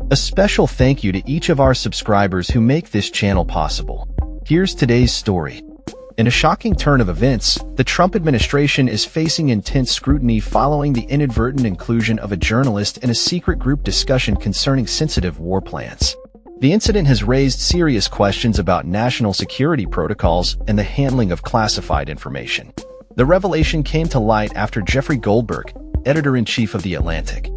A special thank you to each of our subscribers who make this channel possible. Here's today's story. In a shocking turn of events, the Trump administration is facing intense scrutiny following the inadvertent inclusion of a journalist in a secret group discussion concerning sensitive war plans. The incident has raised serious questions about national security protocols and the handling of classified information. The revelation came to light after Jeffrey Goldberg, editor-in-chief of The Atlantic,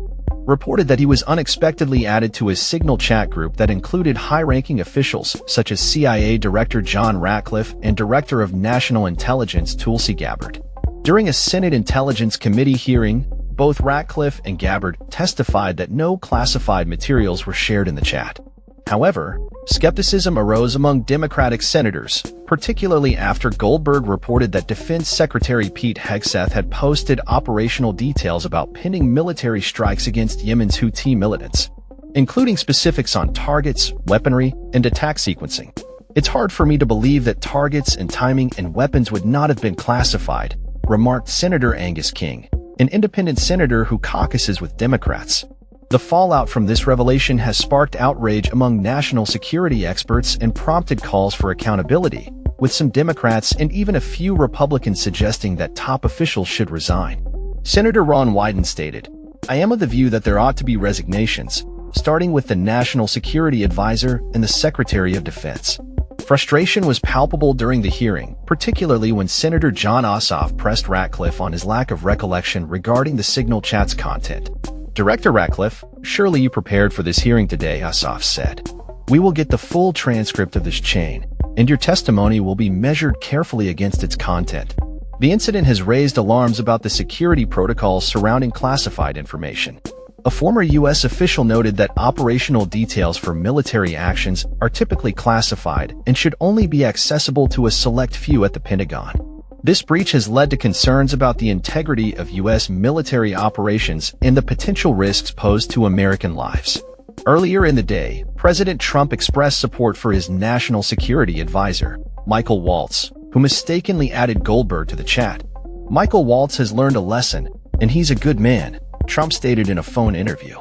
reported that he was unexpectedly added to a Signal chat group that included high-ranking officials such as CIA Director John Ratcliffe and Director of National Intelligence Tulsi Gabbard. During a Senate Intelligence Committee hearing, both Ratcliffe and Gabbard testified that no classified materials were shared in the chat. However, skepticism arose among Democratic senators, particularly after Goldberg reported that Defense Secretary Pete Hegseth had posted operational details about pending military strikes against Yemen's Houthi militants, including specifics on targets, weaponry, and attack sequencing. "It's hard for me to believe that targets and timing and weapons would not have been classified," remarked Senator Angus King, an independent senator who caucuses with Democrats. The fallout from this revelation has sparked outrage among national security experts and prompted calls for accountability, with some Democrats and even a few Republicans suggesting that top officials should resign. Senator Ron Wyden stated, "I am of the view that there ought to be resignations, starting with the National Security Advisor and the Secretary of Defense." Frustration was palpable during the hearing, particularly when Senator Jon Ossoff pressed Ratcliffe on his lack of recollection regarding the Signal chat's content. "Director Ratcliffe, surely you prepared for this hearing today," Ossoff said. "We will get the full transcript of this chain, and your testimony will be measured carefully against its content." The incident has raised alarms about the security protocols surrounding classified information. A former U.S. official noted that operational details for military actions are typically classified and should only be accessible to a select few at the Pentagon. This breach has led to concerns about the integrity of U.S. military operations and the potential risks posed to American lives. Earlier in the day, President Trump expressed support for his national security advisor, Michael Waltz, who mistakenly added Goldberg to the chat. "Michael Waltz has learned a lesson, and he's a good man," Trump stated in a phone interview.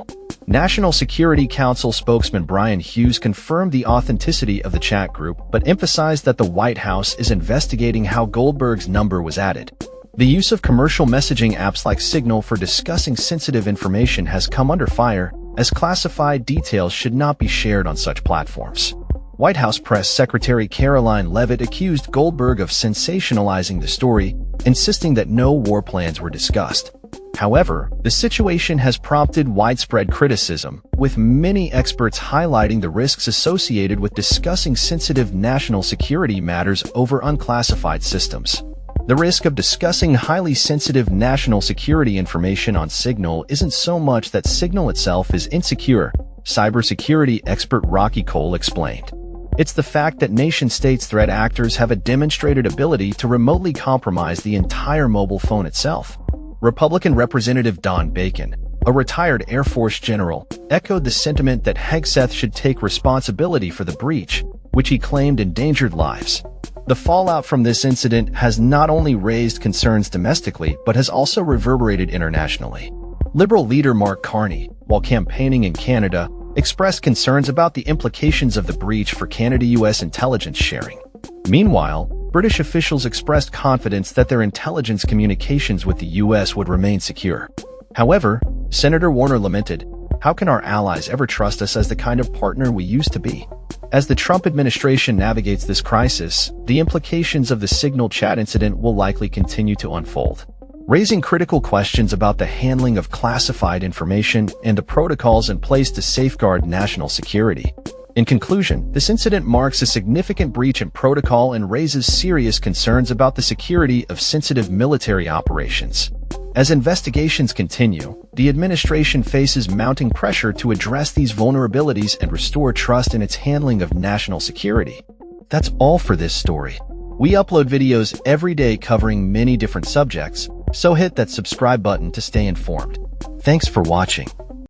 National Security Council spokesman Brian Hughes confirmed the authenticity of the chat group, but emphasized that the White House is investigating how Goldberg's number was added. The use of commercial messaging apps like Signal for discussing sensitive information has come under fire, as classified details should not be shared on such platforms. White House Press Secretary Caroline Leavitt accused Goldberg of sensationalizing the story, insisting that no war plans were discussed. However, the situation has prompted widespread criticism, with many experts highlighting the risks associated with discussing sensitive national security matters over unclassified systems. The risk of discussing highly sensitive national security information on Signal isn't so much that Signal itself is insecure, cybersecurity expert Rocky Cole explained. It's the fact that nation-states threat actors have a demonstrated ability to remotely compromise the entire mobile phone itself. Republican Representative Don Bacon, a retired Air Force general, echoed the sentiment that Hegseth should take responsibility for the breach, which he claimed endangered lives. The fallout from this incident has not only raised concerns domestically, but has also reverberated internationally. Liberal leader Mark Carney, while campaigning in Canada, expressed concerns about the implications of the breach for Canada-U.S. intelligence sharing. Meanwhile, British officials expressed confidence that their intelligence communications with the U.S. would remain secure. However, Senator Warner lamented, "How can our allies ever trust us as the kind of partner we used to be?" As the Trump administration navigates this crisis, the implications of the Signal chat incident will likely continue to unfold, raising critical questions about the handling of classified information and the protocols in place to safeguard national security. In conclusion, this incident marks a significant breach in protocol and raises serious concerns about the security of sensitive military operations. As investigations continue, the administration faces mounting pressure to address these vulnerabilities and restore trust in its handling of national security. That's all for this story. We upload videos every day covering many different subjects, so hit that subscribe button to stay informed. Thanks for watching.